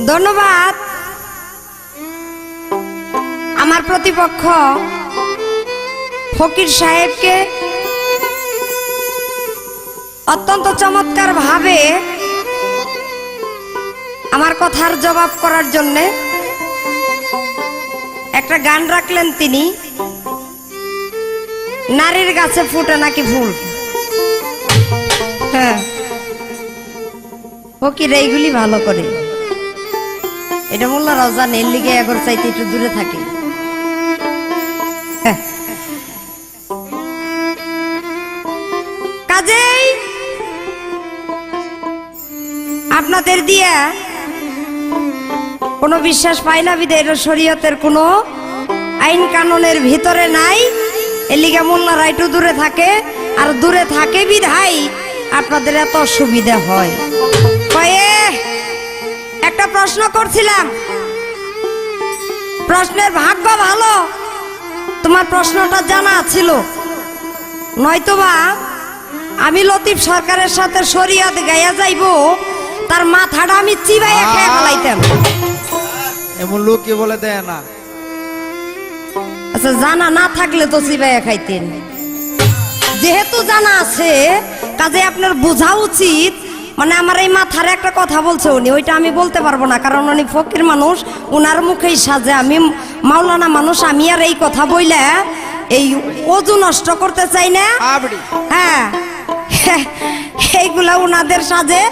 ধন্যবাদ আমার প্রতিপক্ষ ফকির সাহেবকে অত্যন্ত চমৎকার ভাবে আমার কথার জবাব করার জন্য একটা গান রাখলেন তিনি, নারীর গাছে ফুটে নাকি ফুল। হ্যাঁ, ফকির এইগুলি ভালো করে, এটা মোল্লারাও জানে, এর লিগে এগর চাইতে একটু দূরে থাকে। কাজেই আপনাদের দিয়া কোনো বিশ্বাস পাই না, বিদে এটা শরীয়তের কোনো আইন কানুনের ভিতরে নাই, এর লিগে মোল্লারা একটু দূরে থাকে, আর দূরে থাকে বিধাই আপনাদের এত অসুবিধা হয়। একটা প্রশ্ন করছিলাম, প্রশ্নের ভাগ্য ভালো তোমার প্রশ্নটা জানা ছিল, নয়তোবা আমি লতিফ সরকারের সাথে শরীয়ত গাইয়া যাইব, তার মাথাটা আমি চিবাইয়া খেয়ে ফেলাইতাম। এমন লোক কি বলে দেয় না? আচ্ছা, জানা না থাকলে তো চিবাইয়া খাইতেন, যেহেতু জানা আছে কাজে আপনার বোঝা উচিত। মানে আমার এই মাথার একটা কথা বলছে উনি, ওইটা আমি বলতে পারবো না, কারণ উনি ফকির মানুষ, উনার মুখেই সাজে, আমি মাওলানা মানুষ, আমি আর এই কথা বইলে এই ওজু নষ্ট করতে চাই না। হ্যাঁ, এইগুলা উনাদের সাজে,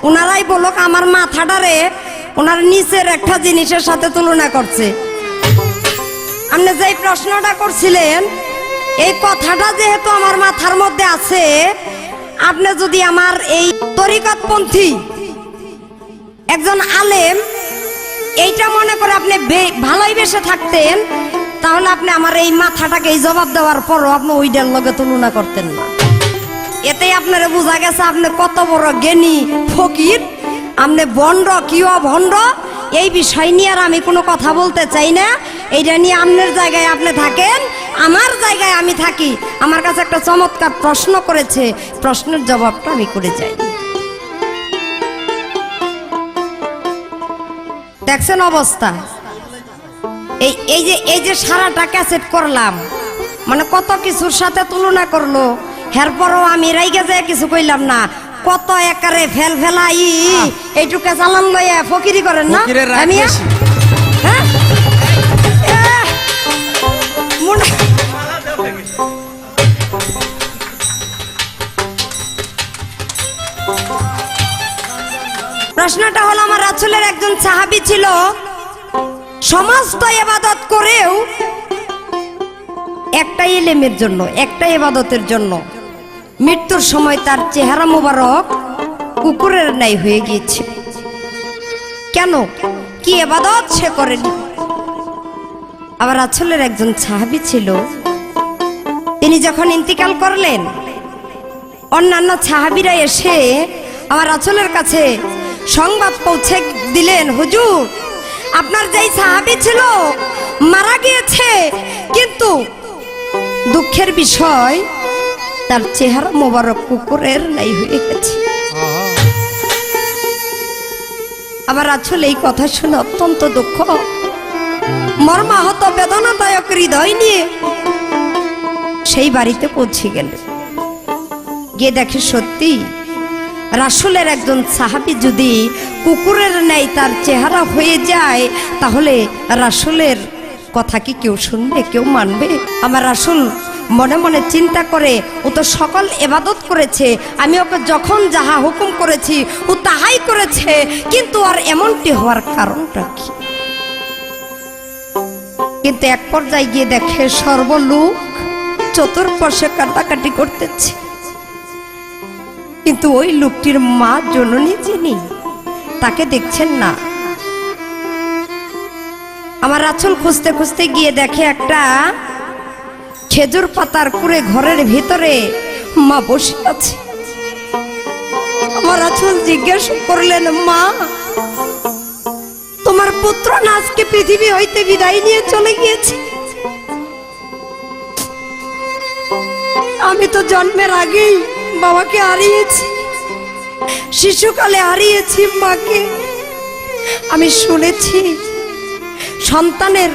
উনারাই বলুক আমার মাথাটারে ওনার নিচের একটা জিনিসের সাথে তুলনা করছে। আপনি যে প্রশ্নটা করছিলেন, এই কথাটা যেহেতু আমার মাথার মধ্যে আছে, আপনি যদি আমার এই তরিকতপন্থী একজন আলেম এইটা মনে করে আপনি ভালোই বেসে থাকতেন, তাহলে আপনি আমার এই মাথাটাকে এই জবাব দেওয়ার পরও আপনি ওইটার লগে তুলনা করতেন না। এতেই আপনারা বোঝা গেছে আপনি কত বড় জ্ঞানী ফকির, আপনি ভণ্ড কি অভণ্ড এই বিষয় নিয়ে আর আমি কোনো কথা বলতে চাই না। এইটা নিয়ে আপনার জায়গায় আপনি থাকেন, আমার জায়গায় আমি থাকি। আমার কাছে একটা চমৎকার প্রশ্ন করেছে, প্রশ্নের জবাবটা আমি করে যাই। দেখছেন অবস্থা, এই যে সারাটা ক্যাসেট করলাম, মানে কত কিছুর সাথে তুলনা করলো, এরপরও আমি রাইগা যায় কিছু কইলাম না। কত একারে ফেল ফেলাই এইটুকু চালান লইয়া ফকিরি করেন না? আমি প্রশ্নটা হলো, আমার রাসূলের একজন সাহাবী ছিল, সমস্ত ইবাদত করেও একটা ইলমের জন্য, একটা ইবাদতের জন্য মৃত্যুর সময় তার চেহারা মোবারক কুকুরের ন্যায় হয়ে গিয়েছে। কেন? কি ইবাদত সে করেনি? আবার রাসূলের একজন সাহাবী ছিল, তিনি যখন ইন্তিকাল করলেন, অন্যান্য সাহাবীরা এসে আমার রাসূলের কাছে সংবাদ পৌঁছে দিলেন, হুজুর আপনার যেই সাহাবী ছিল মারা গিয়েছে, কিন্তু দুঃখের বিষয় তার চেহারা মোবারক কুকুরের ন্যায় হয়ে গেছে। আবার রাসূল এই কথা শুনে অত্যন্ত দুঃখ, মর্মাহত বেদনাদায়ক হৃদয় নিয়ে সেই বাড়িতে পৌঁছে গেলেন। গিয়ে দেখে সত্যি রাসূলের একজন সাহাবী যদি কুকুরের ন্যায় তার চেহারা হয়ে যায়, তাহলে রাসূলের কথা কি কেউ শুনবে, কেউ মানবে? আমার রাসূল মনে মনে চিন্তা করে, ও তো সকল ইবাদত করেছে, আমি ওকে যখন যাহা হুকুম করেছি ও তাহাই করেছে, কিন্তু আর এমনটি হওয়ার কারণটা কি? কিন্তু এক পর্যায়ে গিয়ে দেখে সর্বলোক চতুর্পাশে কাটাকাটি করতেছে, কিন্তু ওই লোকটির মা জননী যিনি, তাকে দেখছেন না। আমার রাসূল খুঁজতে খুঁজতে গিয়ে দেখে একটা খেজুর পাতার কুড়ে ঘরের ভিতরে মা বসে আছে। আমার রাসূল জিজ্ঞেস করলেন, মা তোমার পুত্র না আজকে পৃথিবী হইতে বিদায় নিয়ে চলে গিয়েছে? আমি তো জন্মের আগেই বাবাকে হারিয়েছি, শিশুকালে হারিয়েছি মাকে, আমি শুনেছি সন্তানের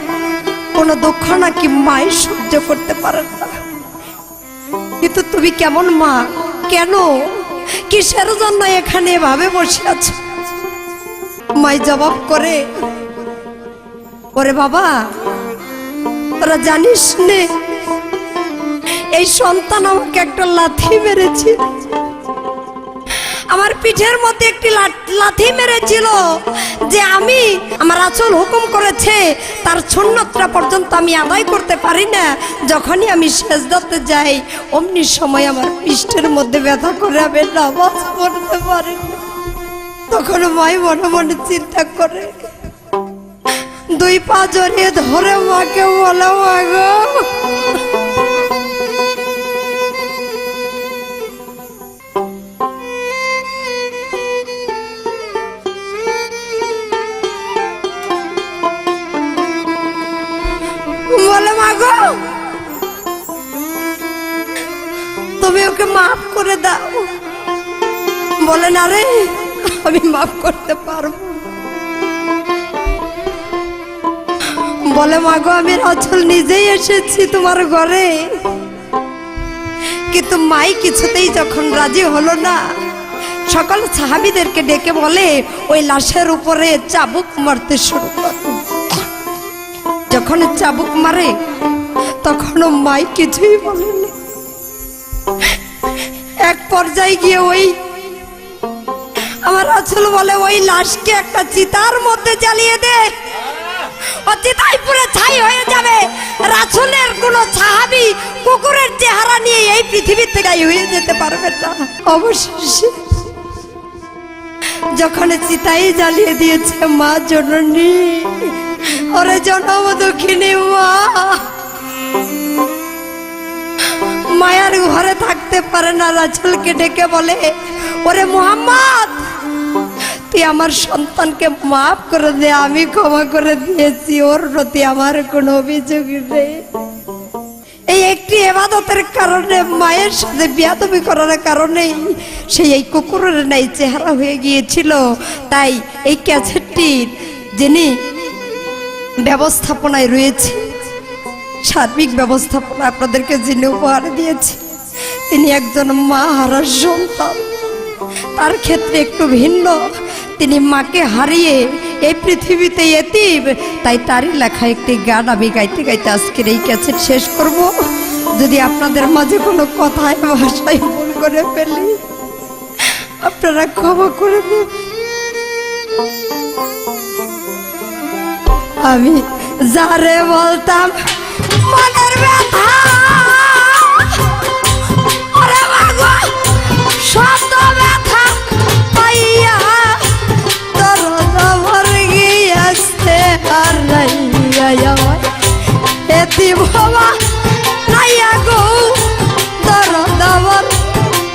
কোনো দুঃখ নাকি মায়ের সহ্য করতে পারে না, কিন্তু তুমি কেমন মা, কেন কিসের জন্য এখানে এভাবে বসে আছো? মাই জবাব করে, ওরে বাবা, তোরা জানিস নে এই সন্তান আমাকে একটা লাথি মেরেছে, আমার পিঠের মধ্যে একটি লাথি মেরেছিল যে আমি আমার আঁচল হুকুম করেছে তার সুন্নতটা পর্যন্ত আমি আদায় করতে পারি না। যখনই আমি সেজদাতে যাই অমনি সময় আমার পিঠের মধ্যে ব্যথা করে আমি নামাজ পড়তে পারি না। তখন মাই মনে মনে চিন্তা করে, দুই পা জড়িয়ে ধরে মাকে বলো, মা গো বলে, মা গো তুমি ওকে মাফ করে দাও। বলে, না রে, আমি মাফ করতে পারবো। বলে, মা গো আমি রাসূল নিজেই এসেছি তোমার ঘরে, কিন্তু মাই কিছুতেই যখন রাজি হলো না, সকল সাহাবীদেরকে ডেকে বলে ওই লাশের উপরে চাবুক মারতে শুরু করে। যখন চাবুক মারে তখনও মাই কিছুই বলে না। এক পর্যায়ে গিয়ে ওই আমার রাসূল বলে, ওই লাশকে একটা চিতার মধ্যে জ্বালিয়ে দে, ও চিতায় পুড়ে ছাই হয়ে যাবে। রাসূলের কোন সাহাবী কুকুরের চেহারা নিয়ে এই পৃথিবী থেকে হয়ে যেতে পারবে না। অবশেষে যখন চিতায় জ্বালিয়ে দিয়েছে মা জননী, ওরে জনম দুঃখিনী মা, মায়ার ঘরে থাকতে পারে না। রাসূলকে ডেকে বলে, ওরে মুহাম্মদ, তুই আমার সন্তানকে মাফ করে দে, আমি ক্ষমা করে দিয়েছি, ওর প্রতি আমার কোনো অভিযোগ নেই। এই একটি ইবাদতের কারণে, মায়ের সাথে বেয়াদবি করার কারণেই সেই এই কুকুরের নাই চেহারা হয়ে গিয়েছিল। তাই এই ক্যাসেটটির যিনি ব্যবস্থাপনায় রয়েছে, সার্বিক ব্যবস্থাপনা আপনাদেরকে যিনি উপহার দিয়েছে, তিনি একজন মা হারা সন্তান। তার ক্ষেত্রে একটু ভিন্ন, তিনি মাকে হারিয়ে এই পৃথিবীতে এতিম। তাই তারই লেখা একটি গান আমি গাইতে গাইতে আজকের এই ক্যাসেট শেষ করব। যদি আপনাদের মাঝে কোনো কথায় ভাষায় ভুল করে ফেলি আপনারা ক্ষমা করে দেবেন। আমি যারে বলতাম মনের ব্যথা, ওরে মাগো শত ব্যথা পাইয়া তোর আমার গিয়েছে হারাইয়া, এতিম হওয়া নাইয়া গো তোর আমার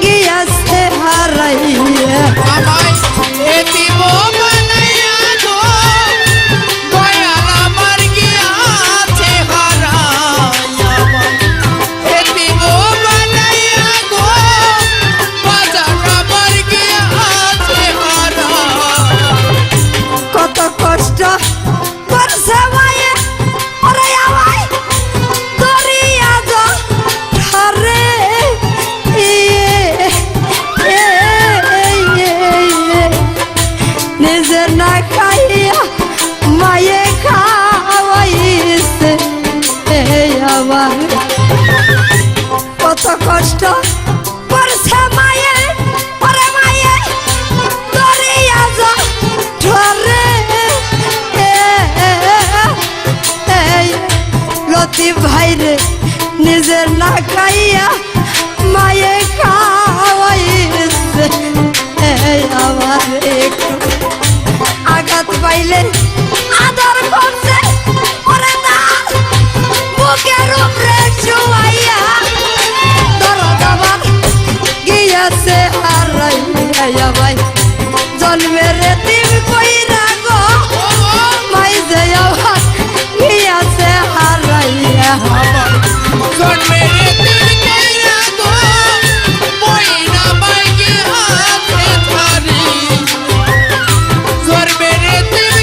গিয়েছে হারাইয়া। কত কষ্ট করছে মায়ে, ওরে মায়ে দরিয়া ঝরে, লতিফ ভাই রে নিজে না খাইয়া মায়ে খাওয়াইছে। আমার একটু আঘাত পাইলে আদর করছে, ওরে না বুকের উপরে শুয়াইয়া দরদ আমার গিয়াছে হারাইয়া। ভাই জন্মের এতিম কইরা গো মাই যে আমার গিয়াছে হারাইয়া। জন্মের এতিম কইরা গো মইনা মাই গিয়াছে হারাইয়া। জন্মের এতিম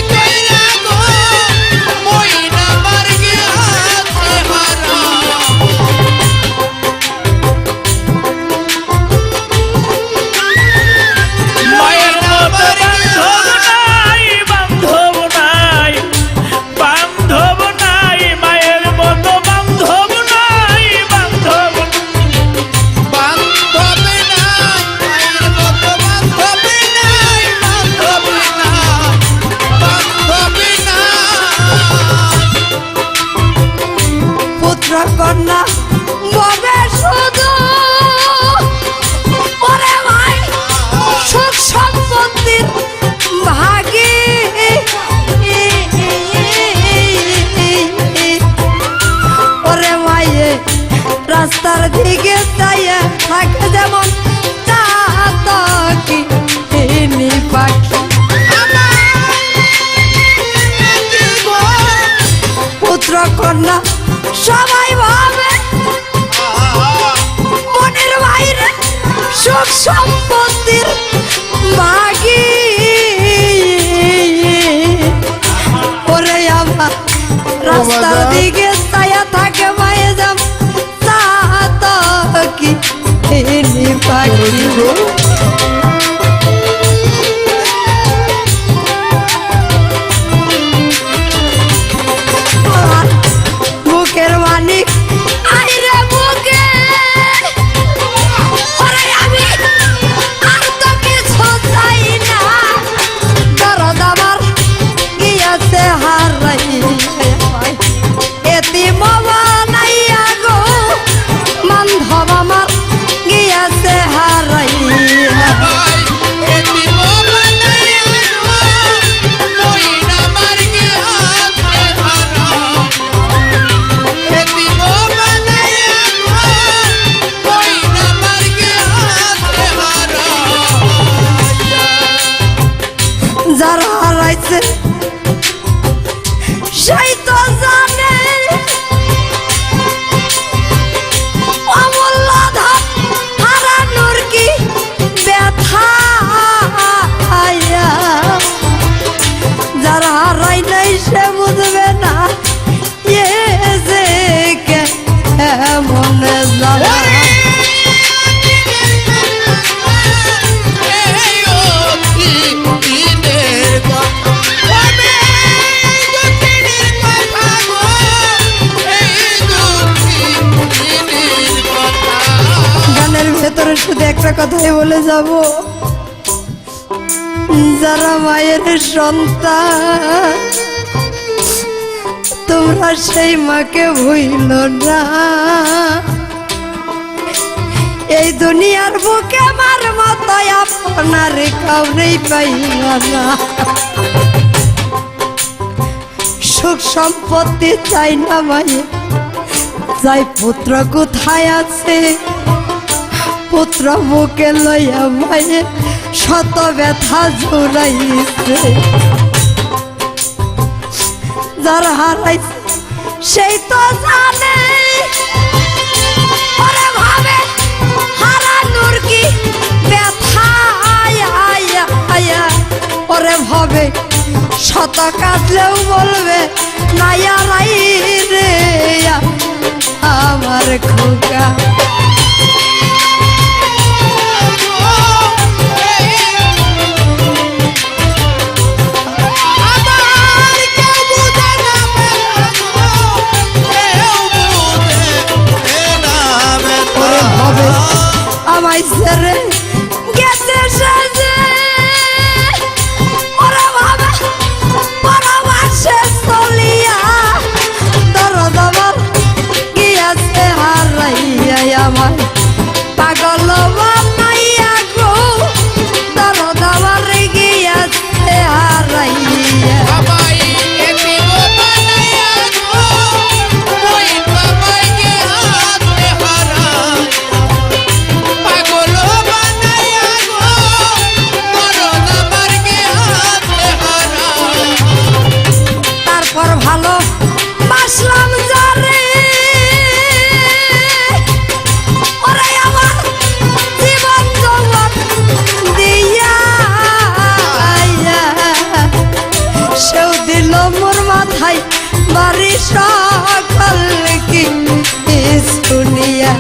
যেমন চাতকি পাখি পুত্র কন্যা সবাই ভাবে মনের বাইরে সুখ সম্পত্তির মাগি ওরে আমার রাস্তার দিকে ছায়া থাকে মায়ে যাম চাতকি পাখি বুকের মানিক আইরে বুকে ওরে আমি আর তো কিছু চাই না দরদ আমার গিয়াছে হারাই এতিম বানাইয়া গো বান্ধব আমার গিয়াছে হারাই যারা হারাইছে সেই তো জানে অমূল্য ধন হারানোর কি ব্যথা যারা হারাই নাই সে বুঝবে না এ যে কেমন জানা ভেতরে শুধু একটা কথাই বলে যাব যারা মায়ের সন্তান তোমরা সেই মাকে ভুইল না এই দুনিয়ার বুকে আমার মতো আপনার কাউরেই পাইল না সুখ সম্পত্তি চাই না মায়ে চাই পুত্র কোথায় আছে পুত্র বুকে লইয়া মায়ে শত ব্যথা জোড়াইছে যারা হারাইছে সেই তো জানে ওরে ভাবে হারানোর কি ব্যথা ওরে ভাবে শত কাঁদলেও বলবে নাইয়া রাই রে আমার খোকা আমায় ছেড়ে গেছে সাজে ওরা ভাবে পরবাসে চলিয়া দরদ আমার গিয়াছে হারাইয়া আমায় পাগল বানাইয়া গো দরদ আমার গিয়াছে হারাইয়া ভালো বাসলাম যারে ওরে আমার জীবন জগৎ দিয়া সেও দিল মোর মাথায় বাড়ি সকল কি শুনিয়া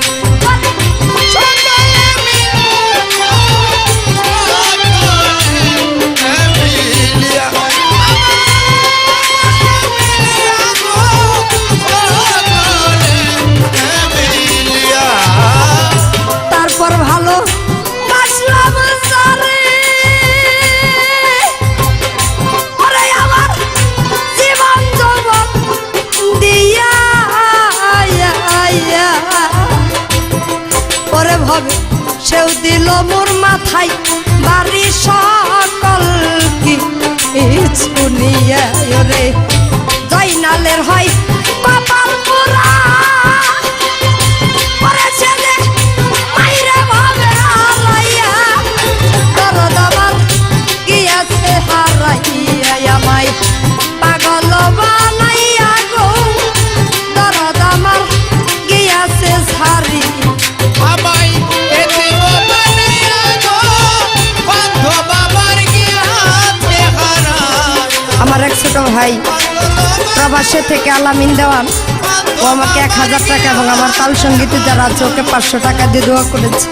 ভালো বাসলাম যারে ওরে আমার জীবন জগৎ দিয়া ওরে ভাবে সেও দিল মোর মাথায় বাড়ি সকল কি শুনিয়া রে জয়নালের হয় কপাল পোড়া ওরে ছেলে মাইরে ভাবে আমার এক ছোট ভাই প্রবাসে থেকে আলামিন দেওয়ান, ও আমাকে 1000 টাকা এবং আমার তাল সঙ্গীতে যারা আছে ওকে 500 টাকা দিয়ে দোয়া করেছে।